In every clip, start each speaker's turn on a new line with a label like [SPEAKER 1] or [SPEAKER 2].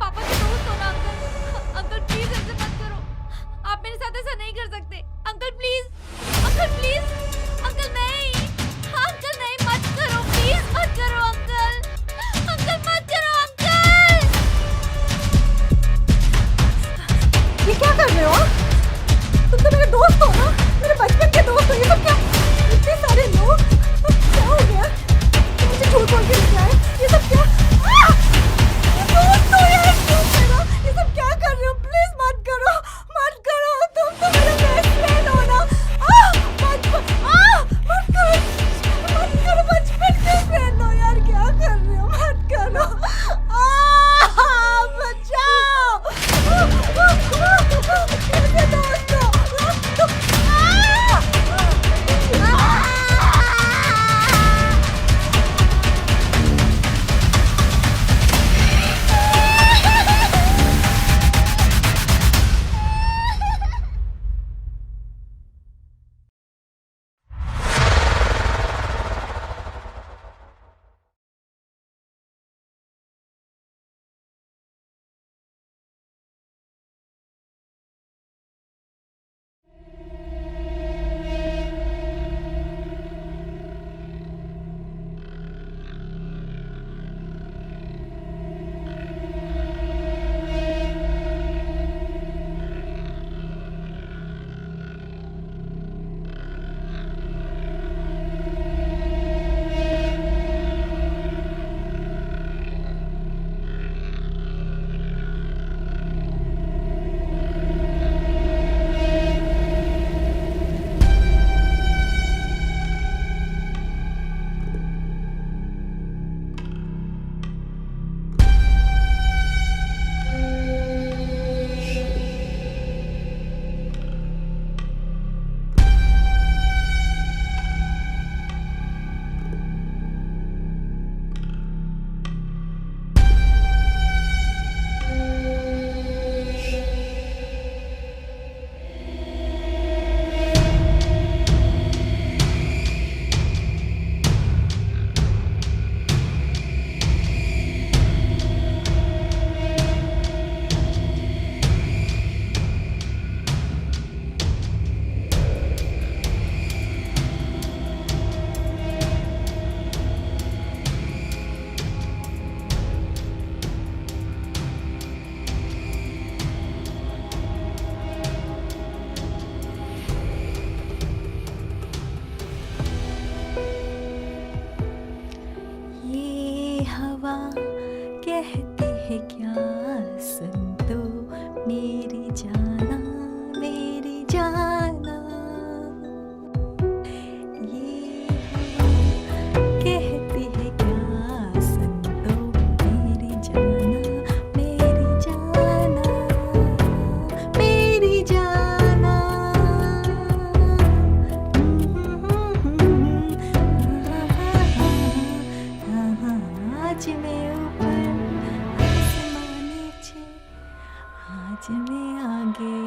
[SPEAKER 1] पापा के दोस्त हो ना अंकल। अंकल प्लीज ऐसे मत करो, आप मेरे साथ ऐसा नहीं कर सकते। Uncle please, uncle please, uncle नहीं, अंकल नहीं, मत करो प्लीज, मत करो अंकल, अंकल मत करो अंकल।
[SPEAKER 2] ये क्या कर रहे हो? तुम तो मेरे दोस्त हो ना, मेरे बचपन के दोस्त हो। ये सब क्या, इतने सारे लोग, क्या हो गया? तुम मुझे झूठ बोल के लेके आए, ये सब क्या? दोस्त हो यार तुम मेरा, ये सब क्या कर रहे हो? प्लीज मत करो, मत करो, तुम तो मेरा बेस्ट फ्रेंड हो ना। मत करो, बचपन के फ्रेंड हो यार, क्या कर रहे हो? मत करो, बचाओ, कैसे दोस्त हो? कहती है क्या, सुन तो मेरी जाना, मेरी जाना। ये कहती है क्या, सुन तो मेरी जाना, मेरी जाना, मेरी जाना। आज मैं ऊपर, आसमां नीचे, आज मैं आगे।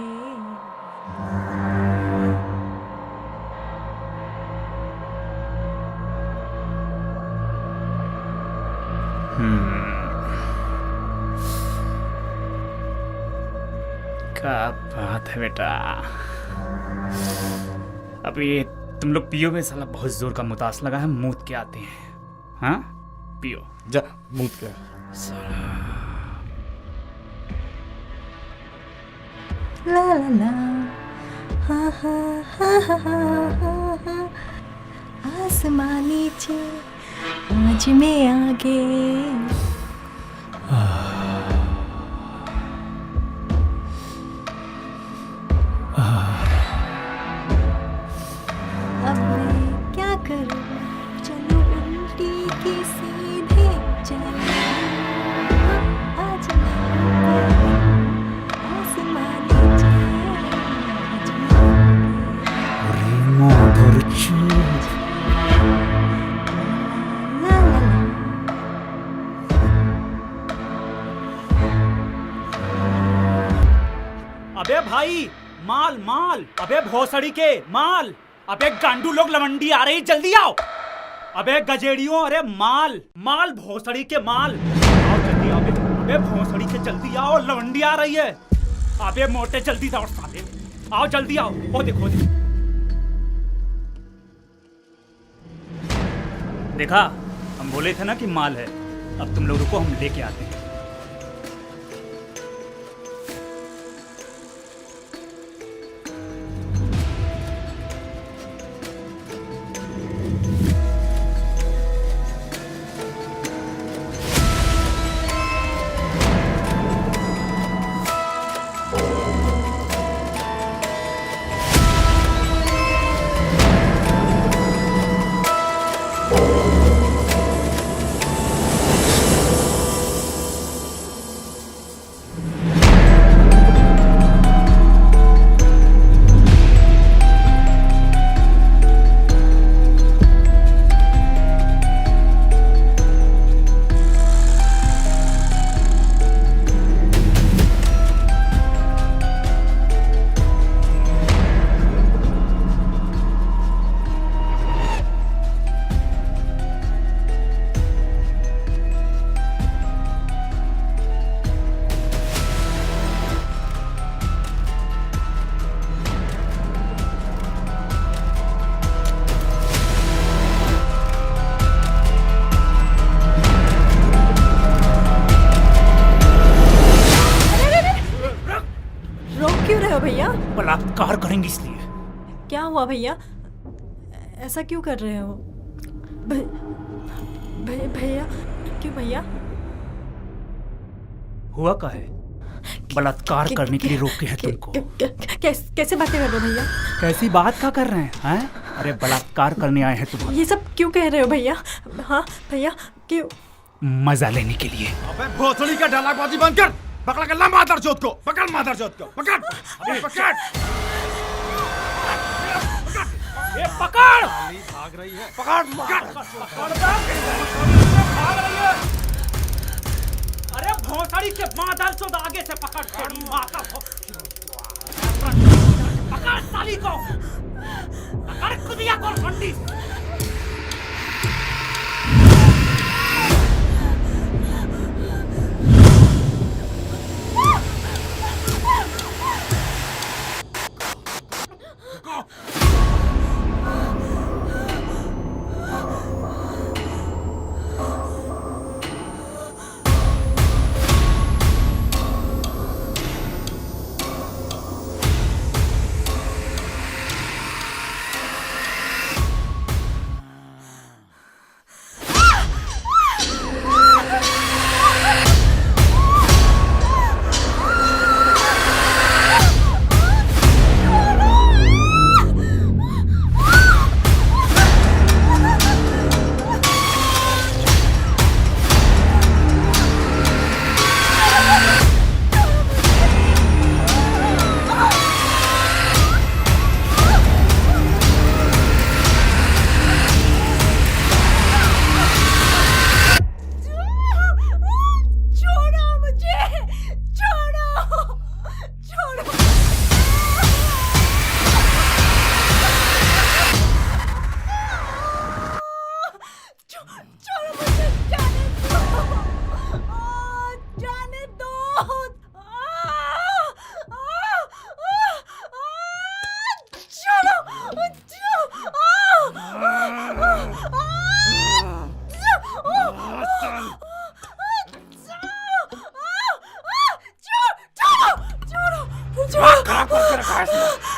[SPEAKER 3] क्या बात है बेटा। अभी तुम लोग पियो में, साला बहुत जोर का मुतास लगा है, मूत के आते हैं। हाँ पियो,
[SPEAKER 4] जा मूत के।
[SPEAKER 2] ला ला ला, हा हा हा हा हा हा। आसमां नीचे, आज मैं आगे। अब मैं क्या करूं, चलो उल्टी की सीधे चलो। आज मैं आसमां नीचे, आज मैं ला ला ला।
[SPEAKER 3] अबे भाई माल माल, अबे भोसड़ी के माल, अबे गांडू लोग लवंडी आ रही, जल्दी आओ। अबे गजेड़ियों, अरे माल माल, भोसड़ी के माल, आओ जल्दी आओ। अबे भोसड़ी के जल्दी आओ, लवंडी आ रही है। अबे मोटे जल्दी दौड़ साले, आओ जल्दी आओ। वो देखो देखा, हम बोले थे ना कि माल है। अब तुम लोग रुको, हम लेके आते हैं। बलात्कार करेंगे इसलिए।
[SPEAKER 2] क्या हुआ भैया, ऐसा क्यों कर रहे हो? भैया क्यों भैया?
[SPEAKER 3] हुआ क्या है? बलात्कार करने के लिए रोके हैं तुमको।
[SPEAKER 2] कैसे बातें कर रहे हो भैया?
[SPEAKER 3] कैसी बात क्या कर रहे हैं? अरे बलात्कार करने आए हैं तुम।
[SPEAKER 2] ये सब क्यों कह रहे हो भैया? हाँ भैया क्यों?
[SPEAKER 3] मजा लेने के लिए।
[SPEAKER 4] अबे भोसड़ी का डालाबाजी बंद कर। पकड़ के ला मादरचोद को, पकड़ मादरचोद को, पकड़। अबे पकड़।
[SPEAKER 3] ये पकड़।
[SPEAKER 4] भाग रही है। पकड़
[SPEAKER 3] भाग रही है। अरे भोसड़ी के मादरचोद आगे से पकड़। माँ का पकड़ साली को। पकड़ कुदिया को ठंडी।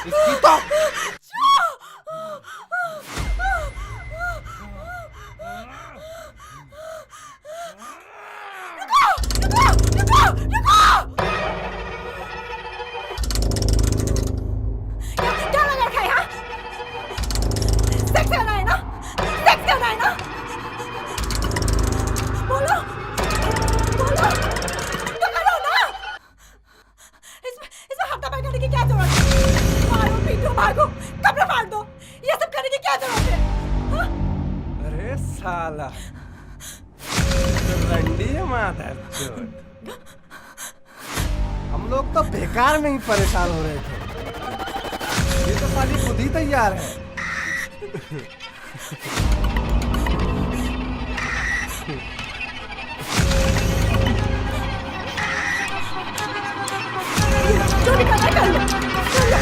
[SPEAKER 4] इसकी तो साला रंडी मादरचोद। हम लोग तो बेकार में ही परेशान हो रहे थे, ये तो साली खुद ही तैयार है।
[SPEAKER 2] जो भी करना है कर लो, कर लो।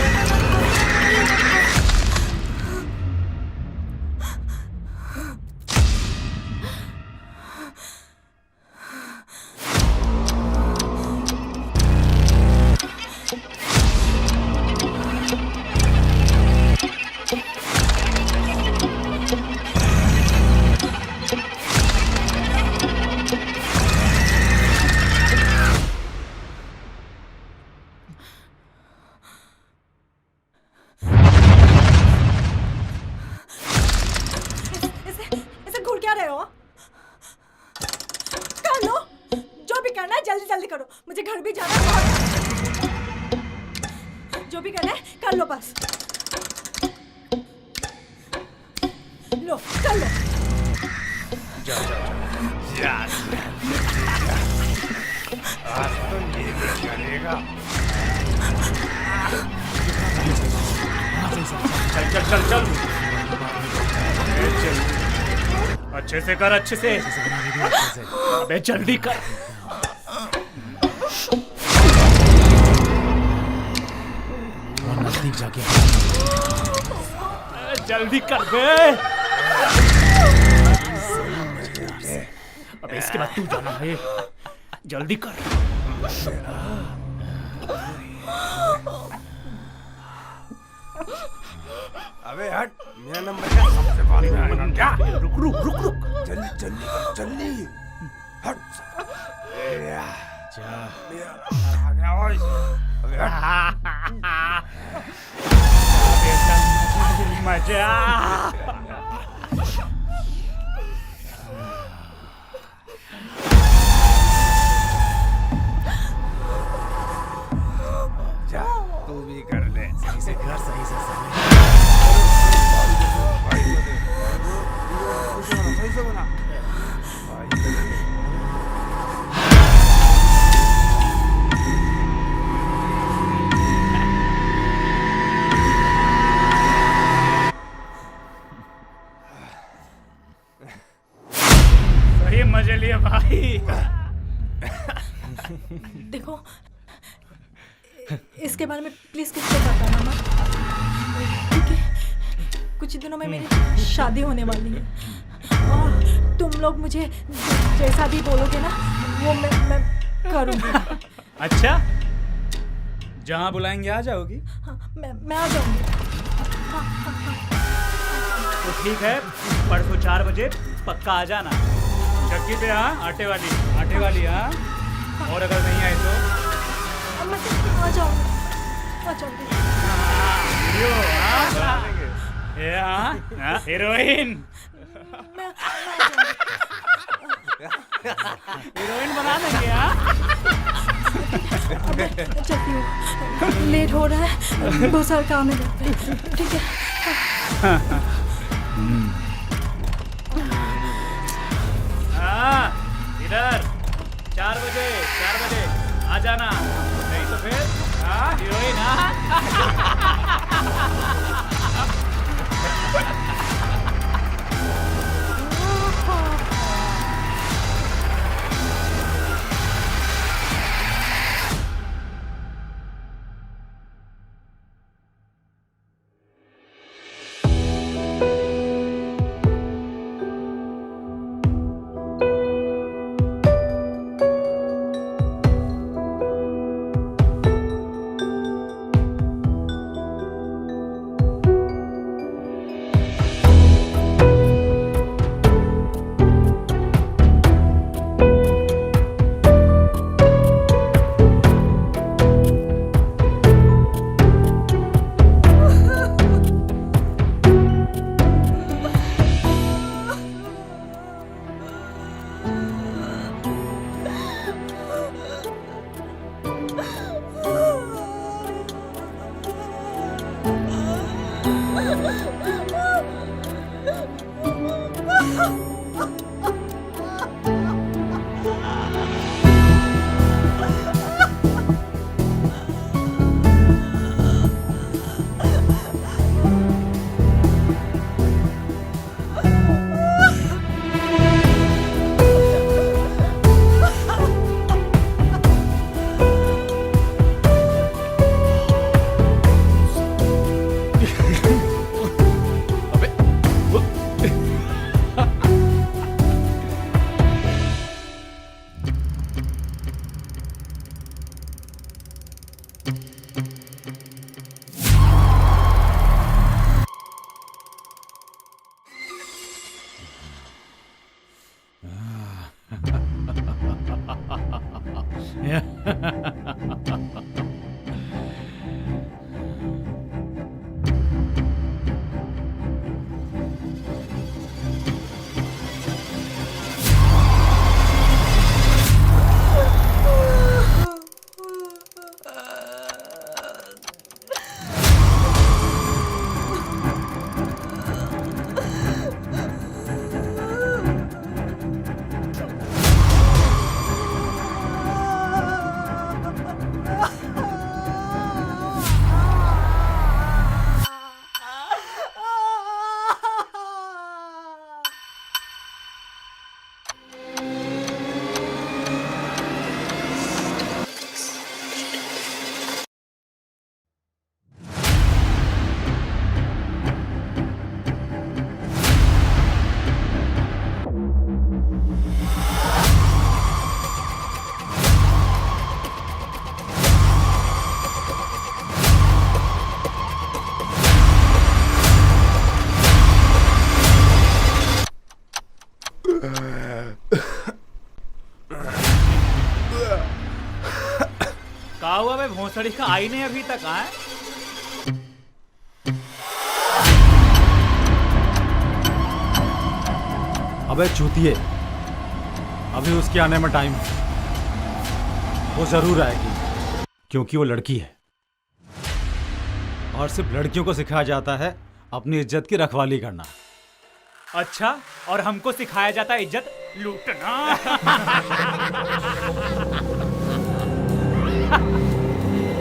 [SPEAKER 2] इसे घूर क्या रहे हो? कर लो, जो भी करना है जल्दी जल्दी करो, मुझे घर भी जाना है बहुत। जो भी करना है कर लो बस। लो कर लो।
[SPEAKER 4] आज तो ये भी चलेगा।
[SPEAKER 3] चल चल चल चल अच्छे से कर, अच्छे से। अबे जल्दी कर।
[SPEAKER 5] नजदीक जाके
[SPEAKER 3] जल्दी कर बे। अबे इसके बाद तू जाना है, जल्दी कर।
[SPEAKER 4] अबे हट, मेरा नंबर क्या सबसे बात है क्या?
[SPEAKER 3] रुक रुक रुक रुक।
[SPEAKER 4] जल्दी जल्दी जल्दी हट।
[SPEAKER 3] जा।
[SPEAKER 4] मेरा नंबर आ गया ओए। अबे हट।
[SPEAKER 3] मजा।
[SPEAKER 4] जा तू भी कर ले।
[SPEAKER 5] सही से कर, सही से सही।
[SPEAKER 4] सही से बना।
[SPEAKER 3] सही मजे लिए भाई।
[SPEAKER 2] देखो, इसके बारे में प्लीज किसको बताना मत, क्योंकि कुछ ही दिनों में मेरी शादी होने वाली है और तुम लोग मुझे जैसा भी बोलोगे ना वो मैं करूँगी।
[SPEAKER 3] अच्छा, जहाँ बुलाएंगे आ जाओगी?
[SPEAKER 2] हाँ, मैं आ जाऊँगी।
[SPEAKER 3] तो ठीक है, परसों 4 बजे पक्का आ जाना। चक्की पे हाँ, आटे वाली हाँ। और अगर नहीं आए तो
[SPEAKER 2] मैं आ जाऊँगी, आ जाऊँगी।
[SPEAKER 3] हीरो हाँ, ये हाँ, हीरोइन।
[SPEAKER 2] मैं आ जाऊँगी।
[SPEAKER 3] हीरोइन बना देंगे हाँ।
[SPEAKER 2] अब मैं चलती हूँ, लेट हो रहा है, बहुत सारा काम है घर पे। ठीक है।
[SPEAKER 3] हाँ, इधर 4 बजे आ जाना, नहीं तो फिर हाँ हीरोइन हाँ। कहा हुआ भाई भोसड़ी का आई नहीं अभी तक आए।
[SPEAKER 5] अबे चूतिए, अभी उसके आने में टाइम, वो जरूर आएगी क्योंकि वो लड़की है और सिर्फ लड़कियों को सिखाया जाता है अपनी इज्जत की रखवाली करना।
[SPEAKER 3] अच्छा, और हमको सिखाया जाता है इज्जत लूटना।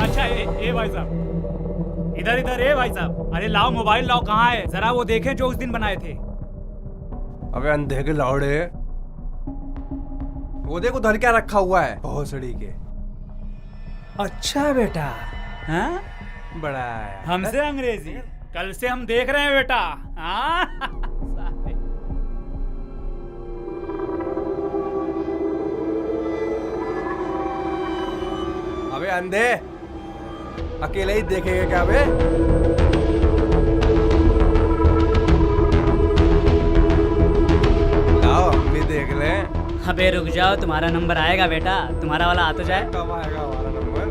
[SPEAKER 3] अच्छा ए भाई साहब, इधर इधर ए भाई साहब, अरे लाओ मोबाइल लाओ, कहाँ है जरा वो देखें जो उस दिन बनाए थे।
[SPEAKER 4] अबे अंधे के लौड़े, वो देखो उधर क्या रखा हुआ है भोसड़ी के। अच्छा बेटा,
[SPEAKER 3] हाँ?
[SPEAKER 4] बड़ा है।
[SPEAKER 3] हमसे अंग्रेजी कल से हम देख रहे हैं बेटा। हाँ?
[SPEAKER 4] अबे अंधे, अकेले ही देखेंगे क्या बे? लाओ हम भी देख लें।
[SPEAKER 6] अबे रुक जाओ, तुम्हारा नंबर आएगा बेटा, तुम्हारा वाला आ तो जाए।
[SPEAKER 4] कब आएगा हमारा नंबर?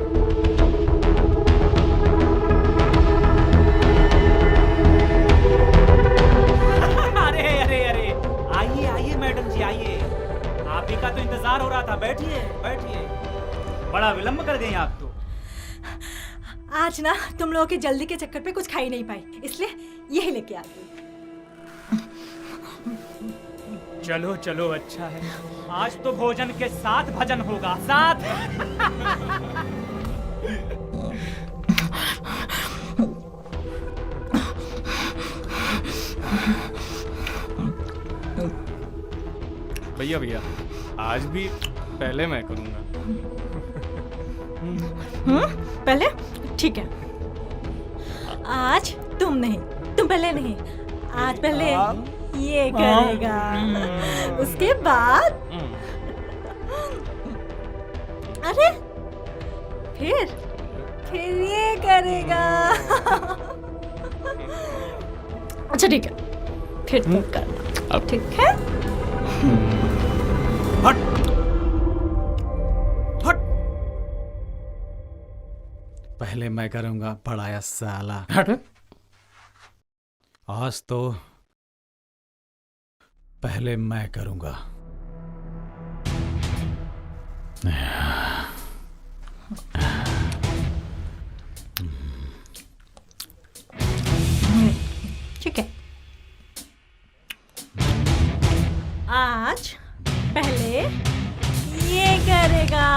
[SPEAKER 3] अरे अरे अरे, आइए आइए मैडम जी आइए, आप ही का तो इंतजार हो रहा था। बैठिए बैठिए, बड़ा विलंब कर गई आप तो।
[SPEAKER 2] आज ना तुम लोगों के जल्दी के चक्कर पे कुछ खा ही नहीं पाई, इसलिए यही लेके आ गई।
[SPEAKER 3] चलो चलो अच्छा है, आज तो भोजन के साथ भजन होगा, साथ।
[SPEAKER 7] भैया भैया, आज भी पहले मैं करूँगा।
[SPEAKER 2] पहले ठीक है, आज तुम नहीं, तुम पहले नहीं, आज पहले ये करेगा, उसके बाद अरे फिर ये करेगा। अच्छा ठीक है, फिर तुम करना, ठीक है?
[SPEAKER 5] हट हट, पहले मैं करूंगा पढ़ाया साला। हट, आज तो पहले मैं करूंगा।
[SPEAKER 2] ठीक है, आज पहले ये करेगा।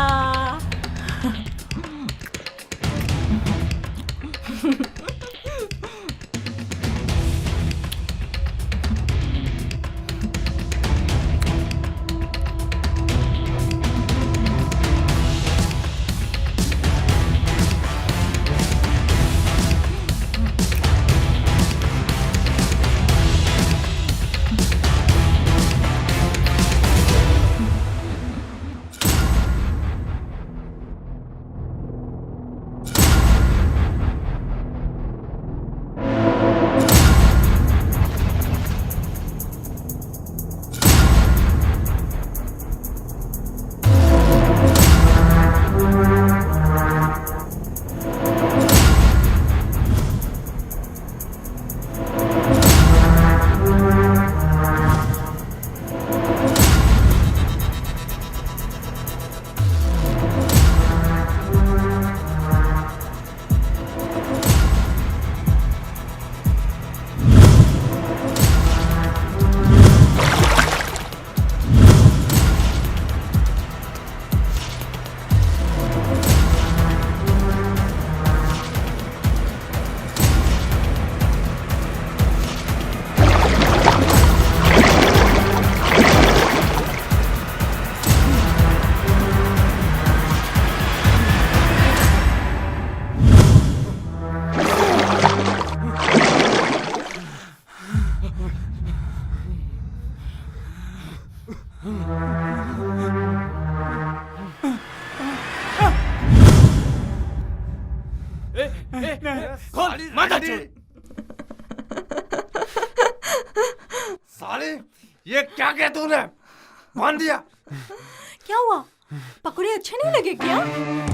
[SPEAKER 4] साले, ये क्या किया तूने? बांध दिया।
[SPEAKER 2] क्या हुआ? पकौड़े अच्छे नहीं लगे क्या?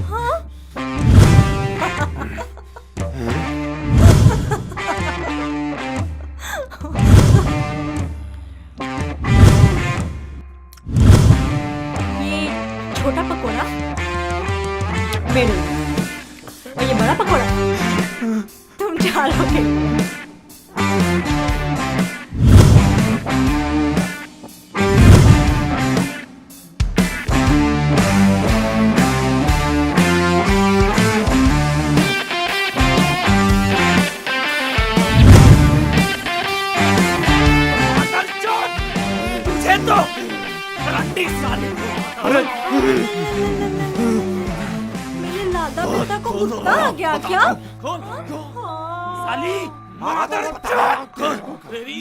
[SPEAKER 2] हाँ? मेरे और ये बड़ा पकौड़ा तुम चालोगे।
[SPEAKER 3] तुझे तो रंडी साली
[SPEAKER 2] मेरे लादा बेटा को गुस्सा आ गया क्या?
[SPEAKER 3] खोल
[SPEAKER 2] हाँ।
[SPEAKER 3] साली मादर खोल तेरी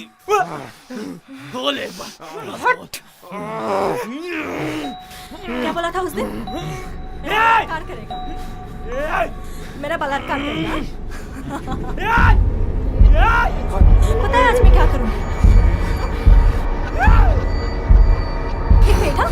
[SPEAKER 3] खोल एक बार
[SPEAKER 2] क्या बोला था उस दिन? मेरा बलात्कार करेगा, मेरा बलात्कार करेगा। पता है आज मैं क्या करूँगी? ठीक बेटा।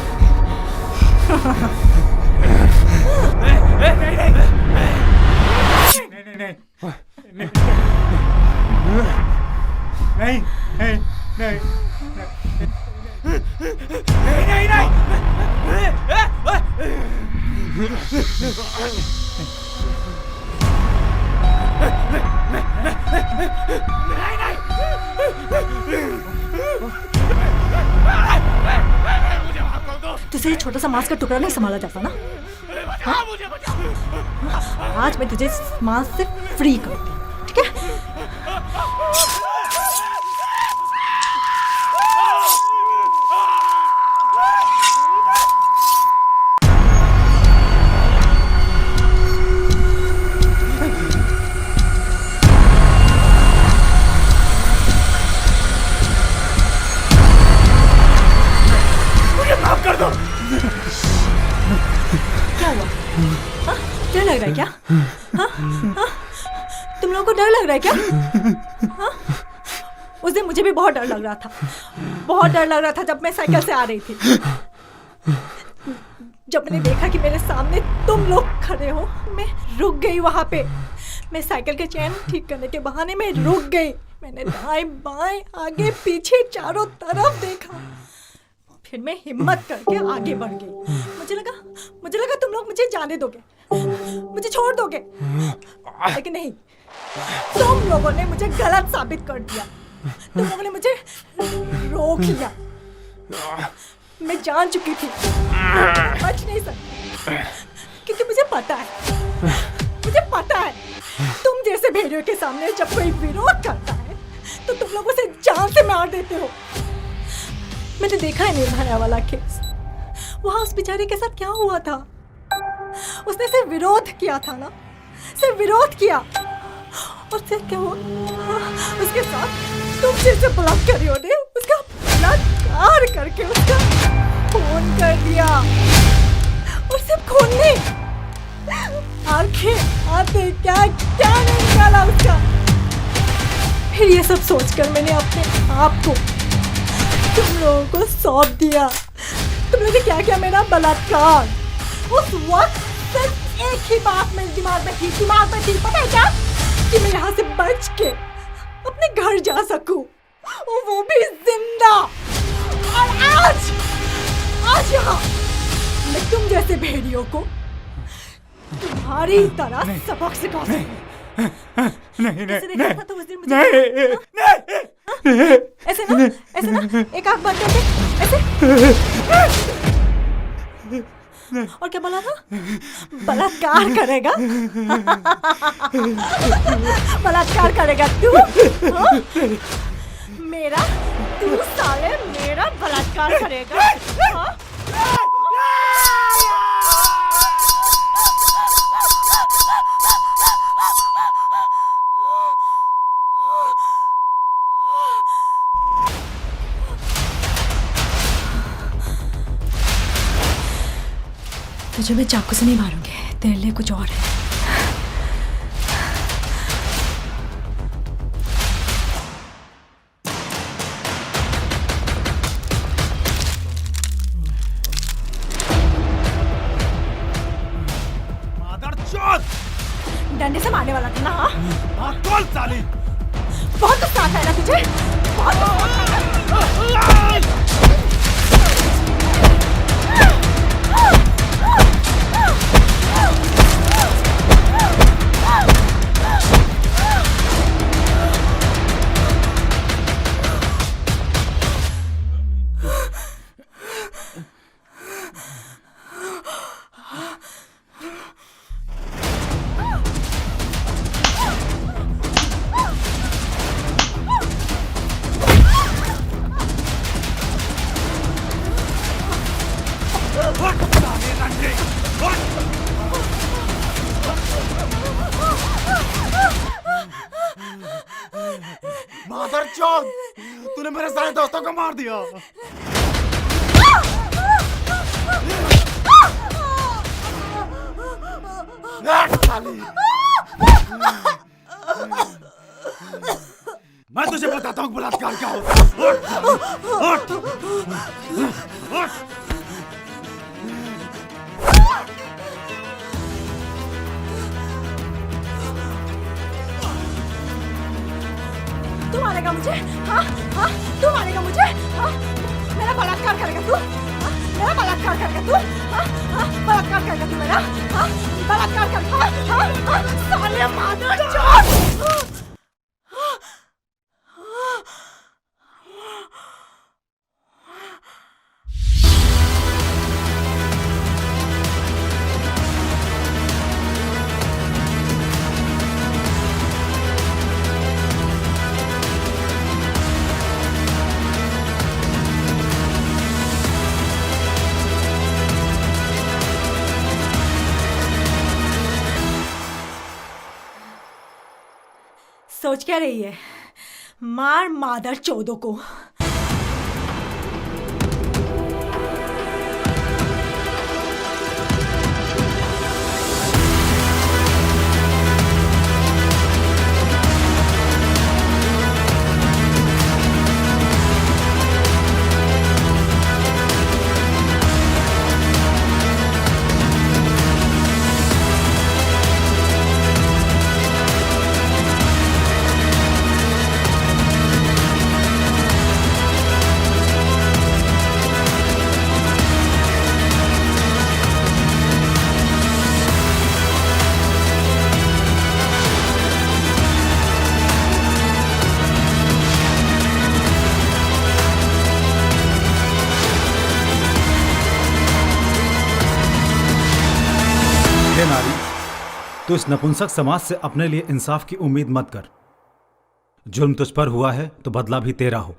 [SPEAKER 2] तुझे ये छोटा सा मांस का टुकड़ा नहीं संभाला जाता ना? हाँ? आज मैं तुझे इस मांस से फ्री करती हूँ, ठीक है? क्या हुआ? हाँ? डर लग रहा है क्या? हाँ? हाँ? तुम लोगों को डर लग रहा है क्या? हाँ? उस दिन मुझे भी बहुत डर लग रहा था, बहुत डर लग रहा था जब मैं साइकिल से आ रही थी। जब मैंने देखा कि मेरे सामने तुम लोग खड़े हो, मैं रुक गई वहां पे। मैं साइकिल के चेन ठीक करने के बहाने में रुक गई। मैंने दाएं बाएं आगे पीछे चारों तरफ देखा, फिर मैं हिम्मत करके आगे बढ़ गई। मुझे लगा तुम लोग मुझे जाने दोगे, मुझे छोड़ दोगे, लेकिन नहीं, तुम लोगों ने मुझे गलत साबित कर दिया। तुम लोगों ने मुझे रोक लिया। मैं जान चुकी थी, बच नहीं सकती, क्योंकि मुझे पता है तुम जैसे भेड़ियों के सामने जब कोई विरोध करता है तो तुम लोग उसे जान से मार देते हो। मैंने देखा है निर्भया वाला केस, वहां उस बेचारे के साथ क्या हुआ था। उसने सिर्फ विरोध किया था ना, सिर्फ विरोध किया, और फिर क्या हुआ? उसके साथ तुम जैसे बलात्कारियों ने उसका बलात्कार करके उसका खून कर दिया। और सिर्फ खून नहीं, आंखें आते क्या क्या नहीं निकाला उसका। फिर ये सब सोचकर मैंने अपने आप को तुम लोगों को सौंप दिया। तुम लोगों ने क्या किया? मेरा बलात्कार। उस वक्त सिर्फ एक ही बात मेरे दिमाग में थी, पता है क्या? कि मैं यहाँ से बच के अपने घर जा सकूं, और वो भी जिंदा। और आज यहाँ मैं तुम जैसे भेड़ियों को तुम्हारी तरह सबक सिखा सकूं। नहीं, तो उस दिन मुझे ऐसे ना एक आंख बंद करके ऐसे। और क्या बोला था? बलात्कार करेगा? बलात्कार करेगा तू? हाँ? तू साले मेरा बलात्कार करेगा? हाँ? तुझे मैं चाकू से नहीं मारूंगी, तेरे लिए कुछ और है। डंडे से मारने वाला था ना? हाँ?
[SPEAKER 3] खोल साली।
[SPEAKER 2] बहुत गुस्सा आता है ना तुझे? बहुत गुस्सा आता है।
[SPEAKER 5] बदचौद, तूने मेरे सारे दोस्तों को मार दिया। मैं तुझे बताता हूँ बलात्कार क्या होता है। उठ, उठ, उठ।
[SPEAKER 2] तू मारेगा मुझे? हाँ हाँ, तू मारेगा मुझे? हाँ, मेरा बलात्कार करेगा तू? हाँ, मेरा बलात्कार करेगा तू? हाँ हाँ, बलात्कार करेगा तू मेरा? हाँ, बलात्कार कर? हाँ हाँ हाँ, साले मादरचोद! सोच क्या रही है? मार मादर चौदों को।
[SPEAKER 5] हे नारी, तू इस नपुंसक समाज से अपने लिए इंसाफ की उम्मीद मत कर। जुल्म तुझ पर हुआ है तो बदला भी तेरा हो।